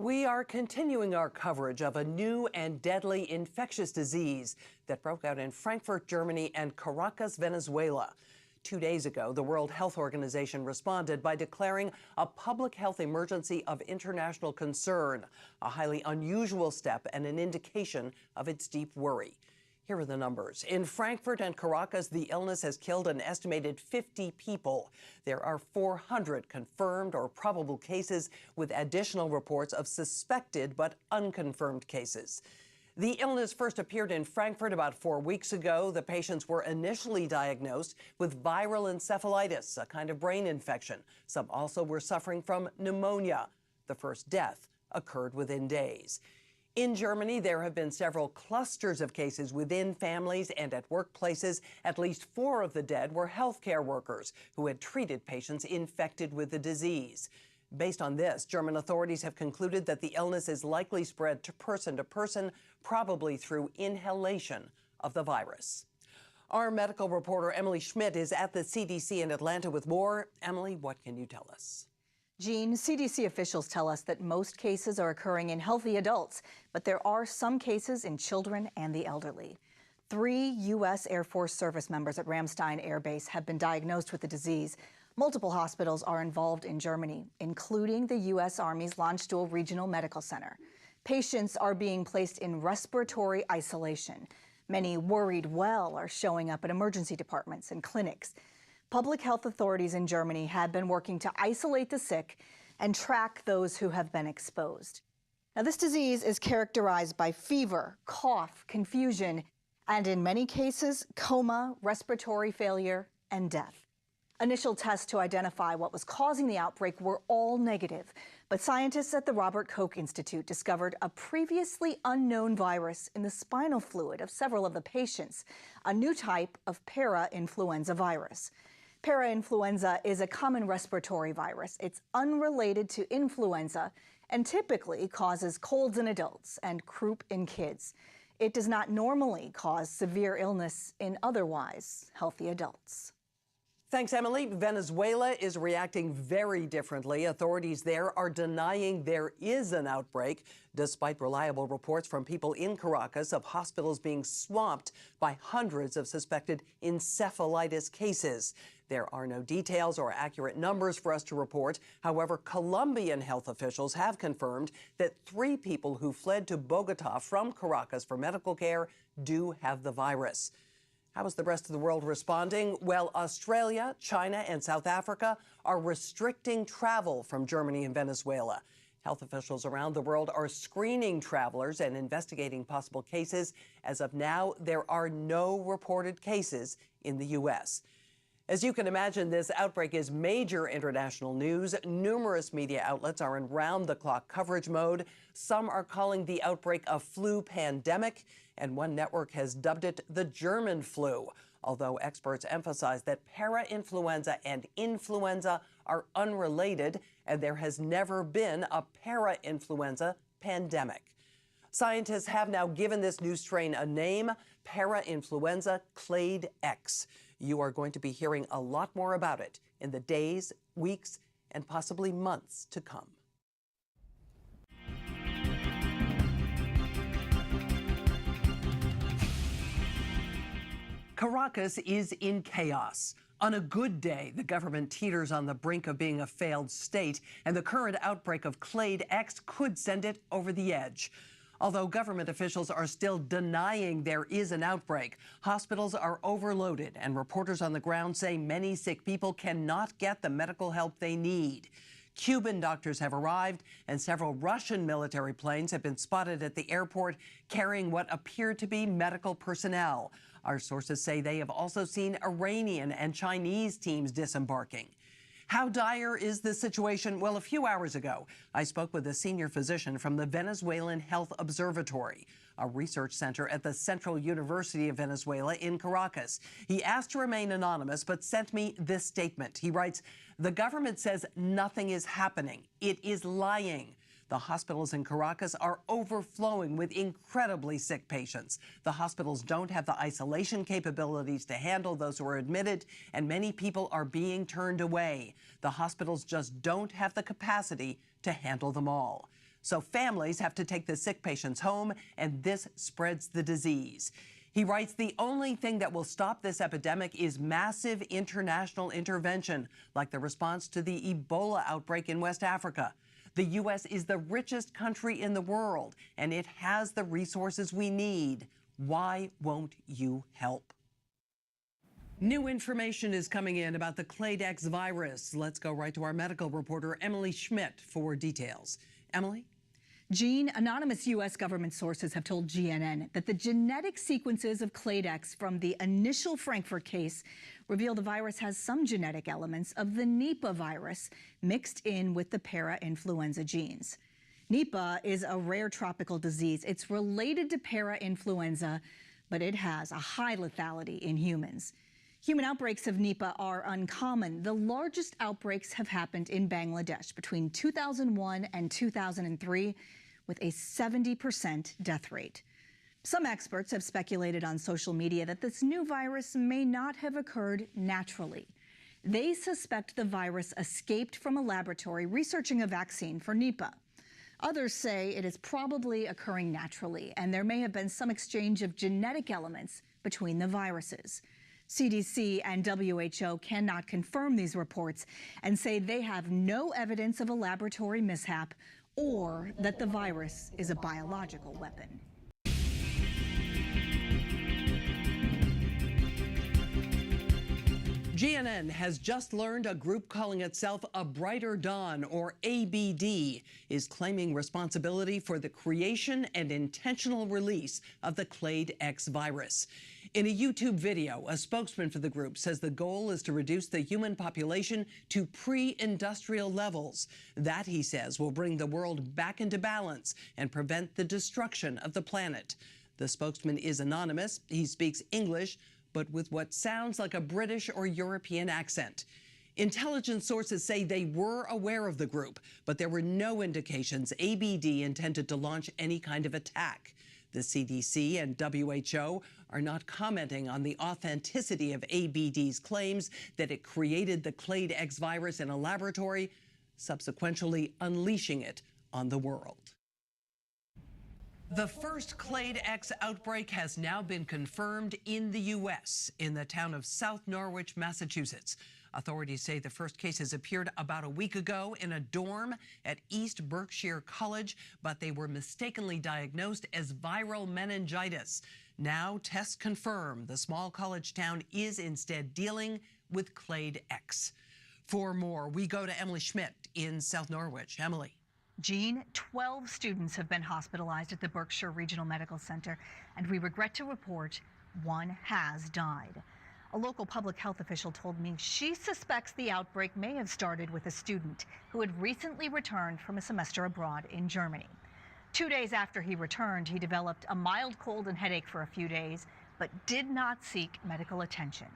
We are continuing our coverage of a new and deadly infectious disease that broke out in Frankfurt, Germany and Caracas, Venezuela. 2 days ago, the World Health Organization responded by declaring a public health emergency of international concern, a highly unusual step and an indication of its deep worry. Here are the numbers. In Frankfurt and Caracas, the illness has killed an estimated 50 people. There are 400 confirmed or probable cases, with additional reports of suspected but unconfirmed cases. The illness first appeared in Frankfurt about 4 weeks ago. The patients were initially diagnosed with viral encephalitis, a kind of brain infection. Some also were suffering from pneumonia. The first death occurred within days. In Germany, there have been several clusters of cases within families and at workplaces. At least 4 of the dead were healthcare workers who had treated patients infected with the disease. Based on this, German authorities have concluded that the illness is likely spread to person, probably through inhalation of the virus. Our medical reporter Emily Schmidt is at the CDC in Atlanta with more. Emily, what can you tell us? Jean, CDC officials tell us that most cases are occurring in healthy adults, but there are some cases in children and the elderly. 3 U.S. Air Force service members at Ramstein Air Base have been diagnosed with the disease. Multiple hospitals are involved in Germany, including the U.S. Army's Landstuhl Regional Medical Center. Patients are being placed in respiratory isolation. Many worried well are showing up at emergency departments and clinics. Public health authorities in Germany have been working to isolate the sick and track those who have been exposed. Now, this disease is characterized by fever, cough, confusion, and in many cases, coma, respiratory failure, and death. Initial tests to identify what was causing the outbreak were all negative, but scientists at the Robert Koch Institute discovered a previously unknown virus in the spinal fluid of several of the patients, a new type of para-influenza virus. Para-influenza is a common respiratory virus. It's unrelated to influenza and typically causes colds in adults and croup in kids. It does not normally cause severe illness in otherwise healthy adults. Thanks, Emily. Venezuela is reacting very differently. Authorities there are denying there is an outbreak, despite reliable reports from people in Caracas of hospitals being swamped by hundreds of suspected encephalitis cases. There are no details or accurate numbers for us to report. However, Colombian health officials have confirmed that 3 people who fled to Bogota from Caracas for medical care do have the virus. How is the rest of the world responding? Well, Australia, China, and South Africa are restricting travel from Germany and Venezuela. Health officials around the world are screening travelers and investigating possible cases. As of now, there are no reported cases in the U.S. As you can imagine, this outbreak is major international news. Numerous media outlets are in round-the-clock coverage mode. Some are calling the outbreak a flu pandemic, and one network has dubbed it the German flu, although experts emphasize that para-influenza and influenza are unrelated, and there has never been a para-influenza pandemic. Scientists have now given this new strain a name, Para-influenza Clade X. You are going to be hearing a lot more about it in the days, weeks, and possibly months to come. Caracas is in chaos. On a good day, the government teeters on the brink of being a failed state, and the current outbreak of Clade X could send it over the edge. Although government officials are still denying there is an outbreak, hospitals are overloaded, and reporters on the ground say many sick people cannot get the medical help they need. Cuban doctors have arrived, and several Russian military planes have been spotted at the airport carrying what appear to be medical personnel. Our sources say they have also seen Iranian and Chinese teams disembarking. How dire is this situation? Well, a few hours ago, I spoke with a senior physician from the Venezuelan Health Observatory, a research center at the Central University of Venezuela in Caracas. He asked to remain anonymous, but sent me this statement. He writes, "The government says nothing is happening. It is lying. The hospitals in Caracas are overflowing with incredibly sick patients. The hospitals don't have the isolation capabilities to handle those who are admitted, and many people are being turned away. The hospitals just don't have the capacity to handle them all." So families have to take the sick patients home, and this spreads the disease. He writes, the only thing that will stop this epidemic is massive international intervention, like the response to the Ebola outbreak in West Africa. The U.S. is the richest country in the world, and it has the resources we need. Why won't you help? New information is coming in about the Clade X virus. Let's go right to our medical reporter, Emily Schmidt, for details. Emily? Gene, anonymous U.S. government sources have told GNN that the genetic sequences of Clade X from the initial Frankfurt case reveal the virus has some genetic elements of the Nipah virus mixed in with the para-influenza genes. Nipah is a rare tropical disease. It's related to para-influenza, but it has a high lethality in humans. Human outbreaks of Nipah are uncommon. The largest outbreaks have happened in Bangladesh between 2001 and 2003, with a 70% death rate. Some experts have speculated on social media that this new virus may not have occurred naturally. They suspect the virus escaped from a laboratory researching a vaccine for Nipah. Others say it is probably occurring naturally, and there may have been some exchange of genetic elements between the viruses. CDC and WHO cannot confirm these reports and say they have no evidence of a laboratory mishap or that the virus is a biological weapon. GNN has just learned a group calling itself A Brighter Dawn, or ABD, is claiming responsibility for the creation and intentional release of the Clade X virus. In a YouTube video, a spokesman for the group says the goal is to reduce the human population to pre-industrial levels. That, he says, will bring the world back into balance and prevent the destruction of the planet. The spokesman is anonymous. He speaks English, but with what sounds like a British or European accent. Intelligence sources say they were aware of the group, but there were no indications ABD intended to launch any kind of attack. The CDC and WHO are not commenting on the authenticity of ABD's claims that it created the Clade X virus in a laboratory, subsequently unleashing it on the world. The first Clade X outbreak has now been confirmed in the U.S. in the town of South Norwich, Massachusetts. Authorities say the first cases appeared about a week ago in a dorm at East Berkshire College, but they were mistakenly diagnosed as viral meningitis. Now tests confirm the small college town is instead dealing with Clade X. For more, we go to Emily Schmidt in South Norwich. Emily. Gene, 12 students have been hospitalized at the Berkshire Regional Medical Center, and we regret to report one has died. A local public health official told me she suspects the outbreak may have started with a student who had recently returned from a semester abroad in Germany. 2 days after he returned, he developed a mild cold and headache for a few days, but did not seek medical attention.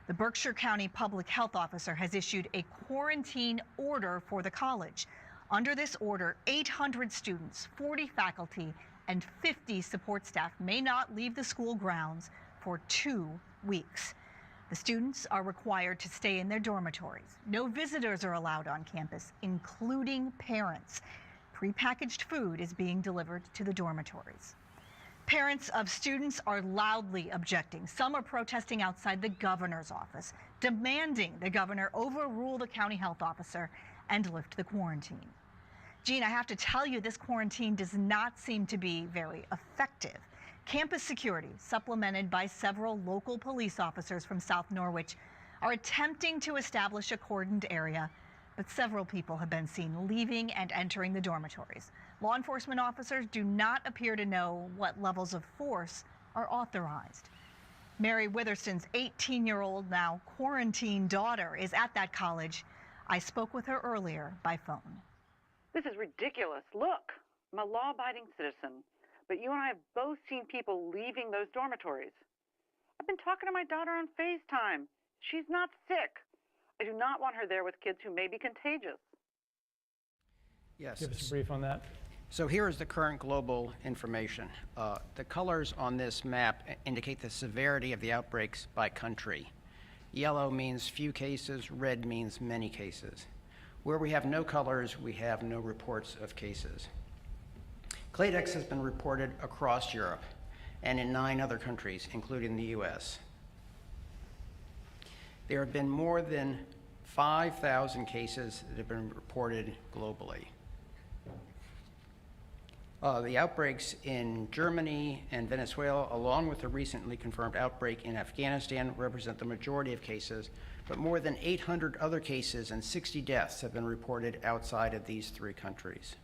The Berkshire County Public Health Officer has issued a quarantine order for the college. Under this order, 800 students, 40 faculty, and 50 support staff may not leave the school grounds for 2 weeks. The students are required to stay in their dormitories. No visitors are allowed on campus, including parents. Prepackaged food is being delivered to the dormitories. Parents of students are loudly objecting. Some are protesting outside the governor's office, demanding the governor overrule the county health officer and lift the quarantine. Gene, I have to tell you, this quarantine does not seem to be very effective. Campus security, supplemented by several local police officers from South Norwich, are attempting to establish a cordoned area, but several people have been seen leaving and entering the dormitories. Law enforcement officers do not appear to know what levels of force are authorized. Mary Witherston's 18-year-old, now quarantined daughter is at that college. I spoke with her earlier by phone. This is ridiculous. Look, I'm a law-abiding citizen, but you and I have both seen people leaving those dormitories. I've been talking to my daughter on FaceTime. She's not sick. I do not want her there with kids who may be contagious. Yes. Give us a brief on that. So here is the current global information. The colors on this map indicate the severity of the outbreaks by country. Yellow means few cases, red means many cases. Where we have no colors, we have no reports of cases. Clade X has been reported across Europe and in 9 other countries, including the US. There have been more than 5,000 cases that have been reported globally. The outbreaks in Germany and Venezuela, along with the recently confirmed outbreak in Afghanistan, represent the majority of cases, but more than 800 other cases and 60 deaths have been reported outside of these 3 countries.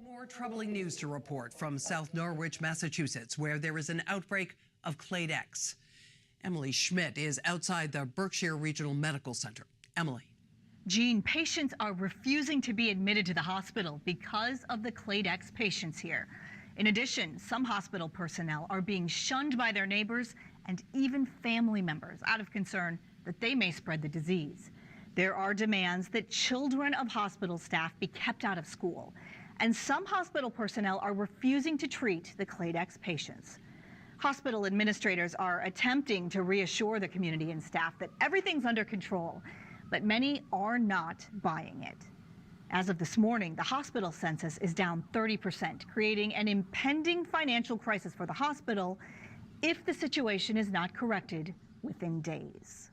More troubling news to report from South Norwich, Massachusetts, where there is an outbreak of Clade X. Emily Schmidt is outside the Berkshire Regional Medical Center. Emily. Jean, patients are refusing to be admitted to the hospital because of the Clade X patients here. In addition, some hospital personnel are being shunned by their neighbors and even family members out of concern that they may spread the disease. There are demands that children of hospital staff be kept out of school, and some hospital personnel are refusing to treat the Clade X patients. Hospital administrators are attempting to reassure the community and staff that everything's under control, but many are not buying it. As of this morning, the hospital census is down 30%, creating an impending financial crisis for the hospital if the situation is not corrected within days.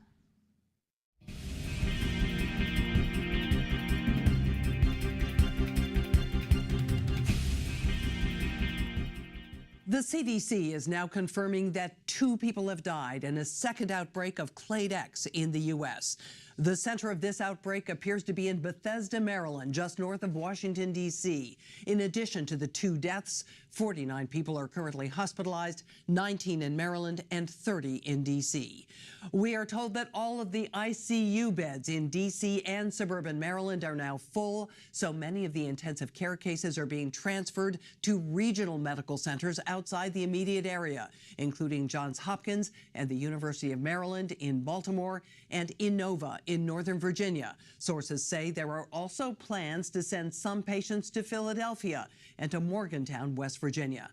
The CDC is now confirming that 2 people have died in a second outbreak of Clade X in the U.S. The center of this outbreak appears to be in Bethesda, Maryland, just north of Washington, D.C. In addition to the 2 deaths, 49 people are currently hospitalized, 19 in Maryland and 30 in D.C. We are told that all of the ICU beds in D.C. and suburban Maryland are now full, so many of the intensive care cases are being transferred to regional medical centers outside the immediate area, including Johns Hopkins and the University of Maryland in Baltimore and Innova in Northern Virginia. Sources say there are also plans to send some patients to Philadelphia and to Morgantown, West Virginia.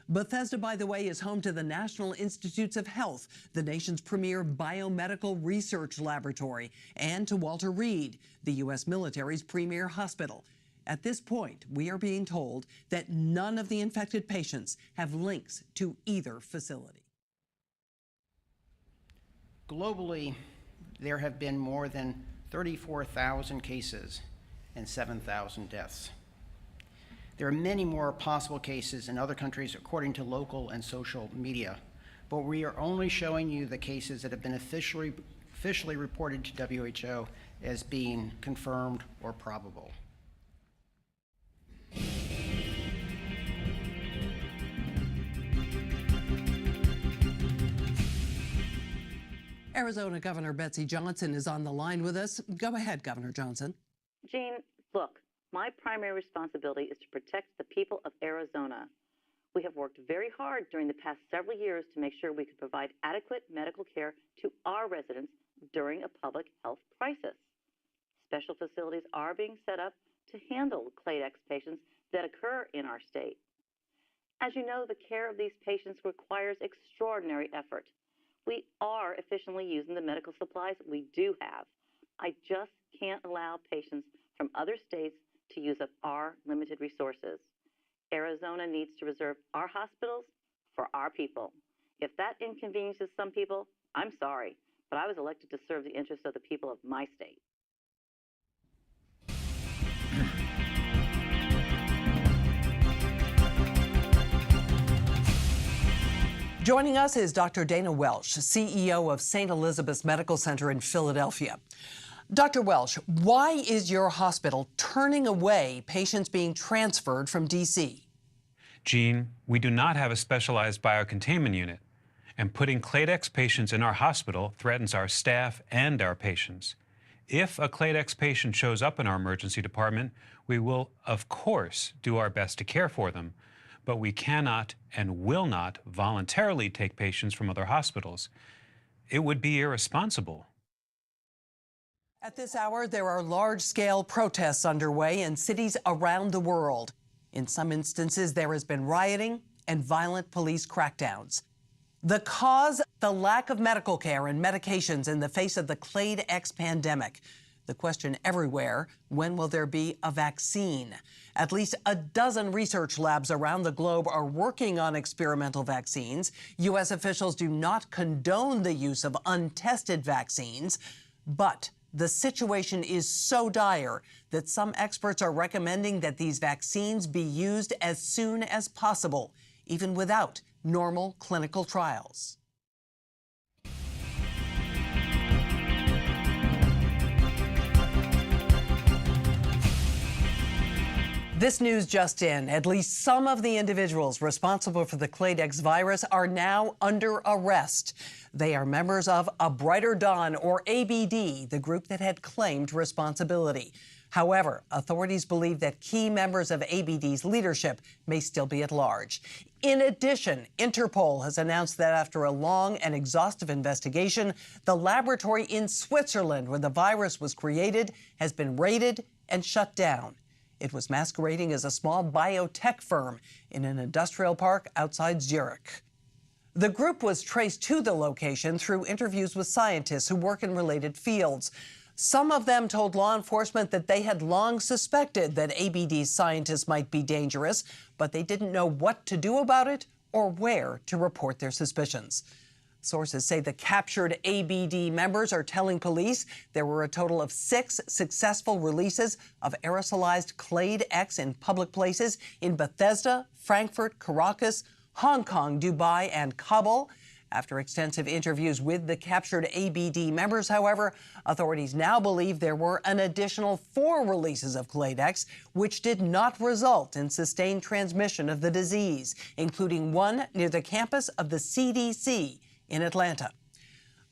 Bethesda, by the way, is home to the National Institutes of Health, the nation's premier biomedical research laboratory, and to Walter Reed, the U.S. military's premier hospital. At this point, we are being told that none of the infected patients have links to either facility. Globally, there have been more than 34,000 cases and 7,000 deaths. There are many more possible cases in other countries according to local and social media, but we are only showing you the cases that have been officially reported to WHO as being confirmed or probable. Arizona Governor Betsy Johnson is on the line with us. Go ahead, Governor Johnson. Jean, look, my primary responsibility is to protect the people of Arizona. We have worked very hard during the past several years to make sure we could provide adequate medical care to our residents during a public health crisis. Special facilities are being set up to handle Clade X patients that occur in our state. As you know, the care of these patients requires extraordinary effort. We are efficiently using the medical supplies we do have. I just can't allow patients from other states to use up our limited resources. Arizona needs to reserve our hospitals for our people. If that inconveniences some people, I'm sorry, but I was elected to serve the interests of the people of my state. Joining us is Dr. Dana Welsh, CEO of St. Elizabeth's Medical Center in Philadelphia. Dr. Welsh, why is your hospital turning away patients being transferred from D.C.? Jean, we do not have a specialized biocontainment unit, and putting Clade X patients in our hospital threatens our staff and our patients. If a Clade X patient shows up in our emergency department, we will, of course, do our best to care for them, but we cannot and will not voluntarily take patients from other hospitals. It would be irresponsible. At this hour, there are large-scale protests underway in cities around the world. In some instances, there has been rioting and violent police crackdowns. The cause, the lack of medical care and medications in the face of the Clade X pandemic. The question everywhere, when will there be a vaccine? At least a dozen research labs around the globe are working on experimental vaccines. U.S. officials do not condone the use of untested vaccines, but the situation is so dire that some experts are recommending that these vaccines be used as soon as possible, even without normal clinical trials. This news just in. At least some of the individuals responsible for the Clade X virus are now under arrest. They are members of A Brighter Dawn, or ABD, the group that had claimed responsibility. However, authorities believe that key members of ABD's leadership may still be at large. In addition, Interpol has announced that after a long and exhaustive investigation, the laboratory in Switzerland where the virus was created has been raided and shut down. It was masquerading as a small biotech firm in an industrial park outside Zurich. The group was traced to the location through interviews with scientists who work in related fields. Some of them told law enforcement that they had long suspected that ABD's scientists might be dangerous, but they didn't know what to do about it or where to report their suspicions. Sources say the captured ABD members are telling police there were a total of 6 successful releases of aerosolized Clade X in public places in Bethesda, Frankfurt, Caracas, Hong Kong, Dubai, and Kabul. After extensive interviews with the captured ABD members, however, authorities now believe there were an additional 4 releases of Clade X, which did not result in sustained transmission of the disease, including one near the campus of the CDC in Atlanta.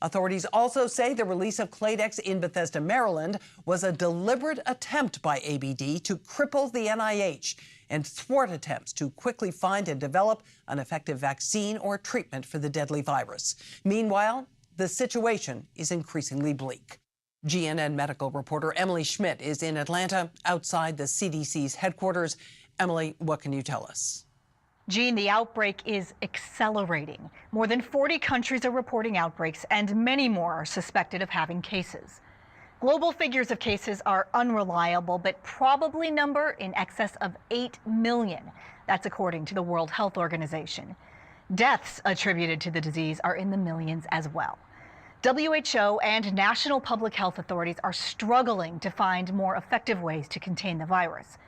Authorities also say the release of Clade X in Bethesda, Maryland, was a deliberate attempt by ABD to cripple the NIH and thwart attempts to quickly find and develop an effective vaccine or treatment for the deadly virus. Meanwhile, the situation is increasingly bleak. GNN medical reporter Emily Schmidt is in Atlanta, outside the CDC's headquarters. Emily, what can you tell us? Gene, the outbreak is accelerating. More than 40 countries are reporting outbreaks, and many more are suspected of having cases. Global figures of cases are unreliable, but probably number in excess of 8 million. That's according to the World Health Organization. Deaths attributed to the disease are in the millions as well. WHO and national public health authorities are struggling to find more effective ways to contain the virus.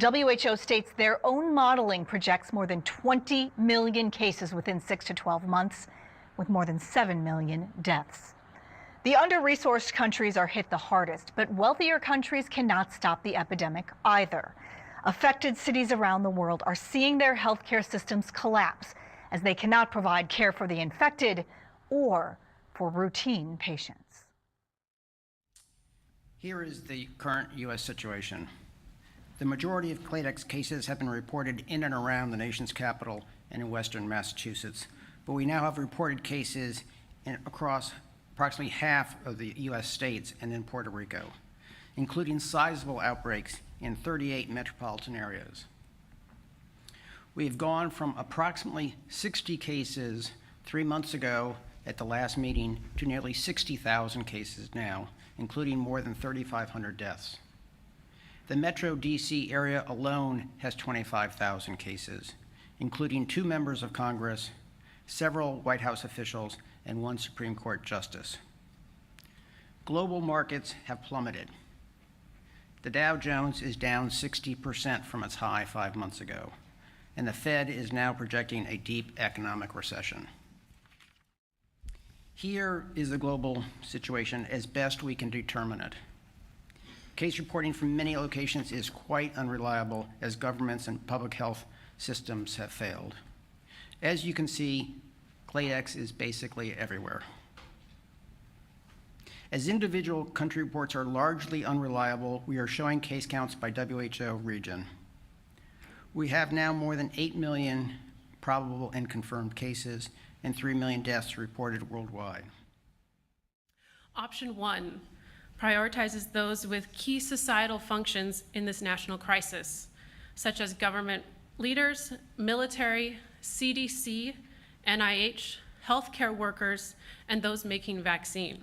WHO states their own modeling projects more than 20 million cases within 6 to 12 months, with more than 7 million deaths. The under-resourced countries are hit the hardest, but wealthier countries cannot stop the epidemic either. Affected cities around the world are seeing their healthcare systems collapse as they cannot provide care for the infected or for routine patients. Here is the current U.S. situation. The majority of Clade X cases have been reported in and around the nation's capital and in western Massachusetts, but we now have reported cases across approximately half of the U.S. states and in Puerto Rico, including sizable outbreaks in 38 metropolitan areas. We have gone from approximately 60 cases 3 months ago at the last meeting to nearly 60,000 cases now, including more than 3,500 deaths. The Metro D.C. area alone has 25,000 cases, including 2 members of Congress, several White House officials, and 1 Supreme Court justice. Global markets have plummeted. The Dow Jones is down 60% from its high 5 months ago, and the Fed is now projecting a deep economic recession. Here is the global situation as best we can determine it. Case reporting from many locations is quite unreliable as governments and public health systems have failed. As you can see, Clade X is basically everywhere. As individual country reports are largely unreliable, we are showing case counts by WHO region. We have now more than 8 million probable and confirmed cases and 3 million deaths reported worldwide. Option 1 prioritizes those with key societal functions in this national crisis, such as government leaders, military, CDC, NIH, healthcare workers, and those making vaccine.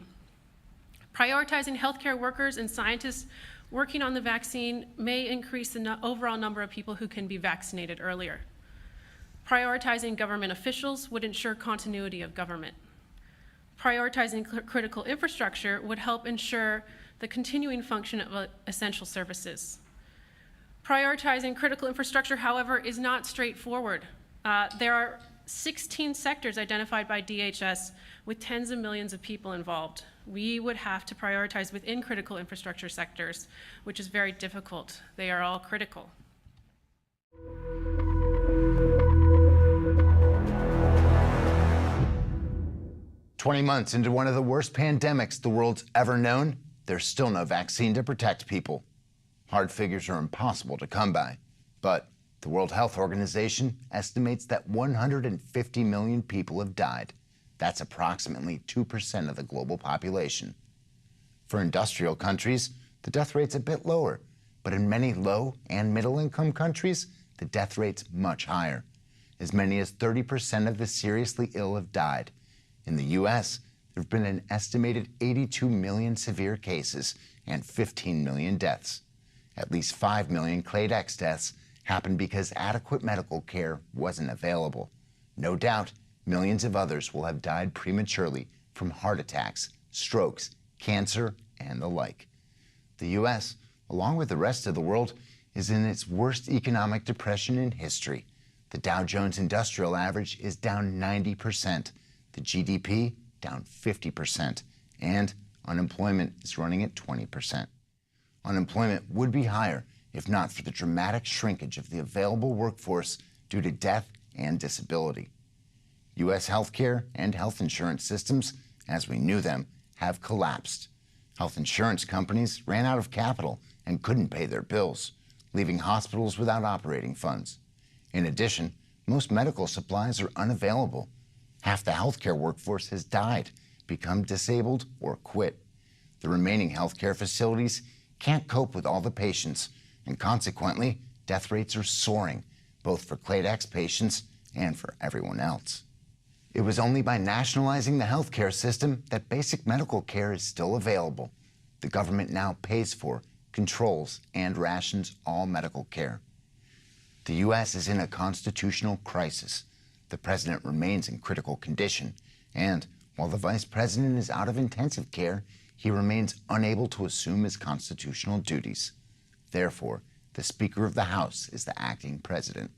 Prioritizing healthcare workers and scientists working on the vaccine may increase the overall number of people who can be vaccinated earlier. Prioritizing government officials would ensure continuity of government. Prioritizing critical infrastructure would help ensure the continuing function of essential services. Prioritizing critical infrastructure, however, is not straightforward. There are 16 sectors identified by DHS with tens of millions of people involved. We would have to prioritize within critical infrastructure sectors, which is very difficult. They are all critical. "20 months into one of the worst pandemics the world's ever known, there's still no vaccine to protect people. Hard figures are impossible to come by, but the World Health Organization estimates that 150 million people have died. That's approximately 2% of the global population. For industrial countries, the death rate's a bit lower, but in many low and middle-income countries, the death rate's much higher. As many as 30% of the seriously ill have died. In the U.S., there have been an estimated 82 million severe cases and 15 million deaths. At least 5 million Clade X deaths happened because adequate medical care wasn't available. No doubt, millions of others will have died prematurely from heart attacks, strokes, cancer, and the like. The U.S., along with the rest of the world, is in its worst economic depression in history. The Dow Jones Industrial Average is down 90%, the GDP down 50%, and unemployment is running at 20%. Unemployment would be higher if not for the dramatic shrinkage of the available workforce due to death and disability. U.S. healthcare and health insurance systems, as we knew them, have collapsed. Health insurance companies ran out of capital and couldn't pay their bills, leaving hospitals without operating funds. In addition, most medical supplies are unavailable. Half the healthcare workforce has died, become disabled, or quit. The remaining healthcare facilities can't cope with all the patients, and consequently, death rates are soaring, both for Clade X patients and for everyone else. It was only by nationalizing the healthcare system that basic medical care is still available. The government now pays for, controls, and rations all medical care. The U.S. is in a constitutional crisis. The president remains in critical condition, and while the vice president is out of intensive care, he remains unable to assume his constitutional duties. Therefore, the Speaker of the House is the acting president.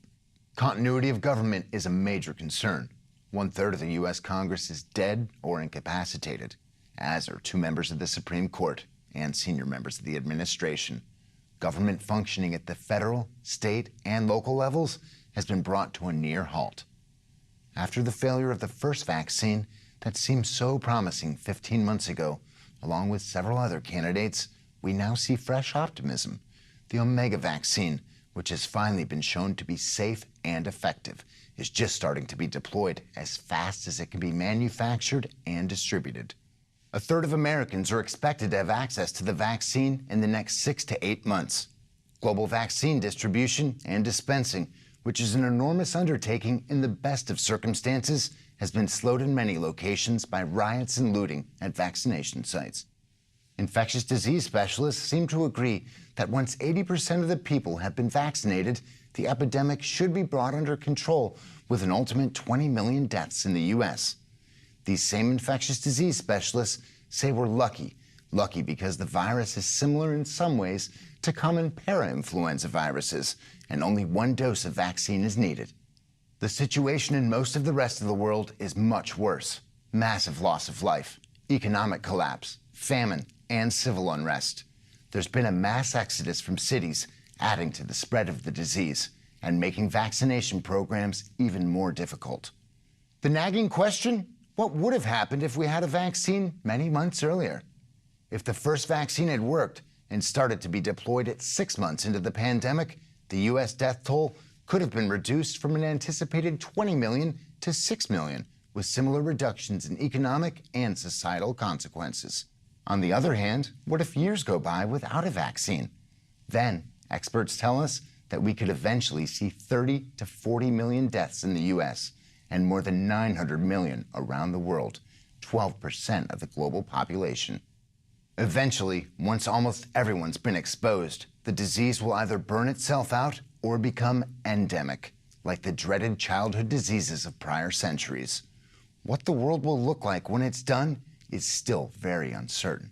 Continuity of government is a major concern. 1/3 of the U.S. Congress is dead or incapacitated, as are 2 members of the Supreme Court and senior members of the administration. Government functioning at the federal, state, and local levels has been brought to a near halt. After the failure of the first vaccine that seemed so promising 15 months ago, along with several other candidates, we now see fresh optimism. The Omega vaccine, which has finally been shown to be safe and effective, is just starting to be deployed as fast as it can be manufactured and distributed. 1/3 of Americans are expected to have access to the vaccine in the next 6 to 8 months. Global vaccine distribution and dispensing, which is an enormous undertaking in the best of circumstances, has been slowed in many locations by riots and looting at vaccination sites. Infectious disease specialists seem to agree that once 80% of the people have been vaccinated, the epidemic should be brought under control with an ultimate 20 million deaths in the U.S. These same infectious disease specialists say we're lucky because the virus is similar in some ways to common para-influenza viruses, and only 1 dose of vaccine is needed. The situation in most of the rest of the world is much worse. Massive loss of life, economic collapse, famine, and civil unrest. There's been a mass exodus from cities, adding to the spread of the disease and making vaccination programs even more difficult. The nagging question: what would have happened if we had a vaccine many months earlier? If the first vaccine had worked and started to be deployed at 6 months into the pandemic, the U.S. death toll could have been reduced from an anticipated 20 million to 6 million, with similar reductions in economic and societal consequences. On the other hand, what if years go by without a vaccine? Then, experts tell us that we could eventually see 30 to 40 million deaths in the U.S. and more than 900 million around the world, 12% of the global population. Eventually, once almost everyone's been exposed, the disease will either burn itself out or become endemic, like the dreaded childhood diseases of prior centuries. What the world will look like when it's done is still very uncertain.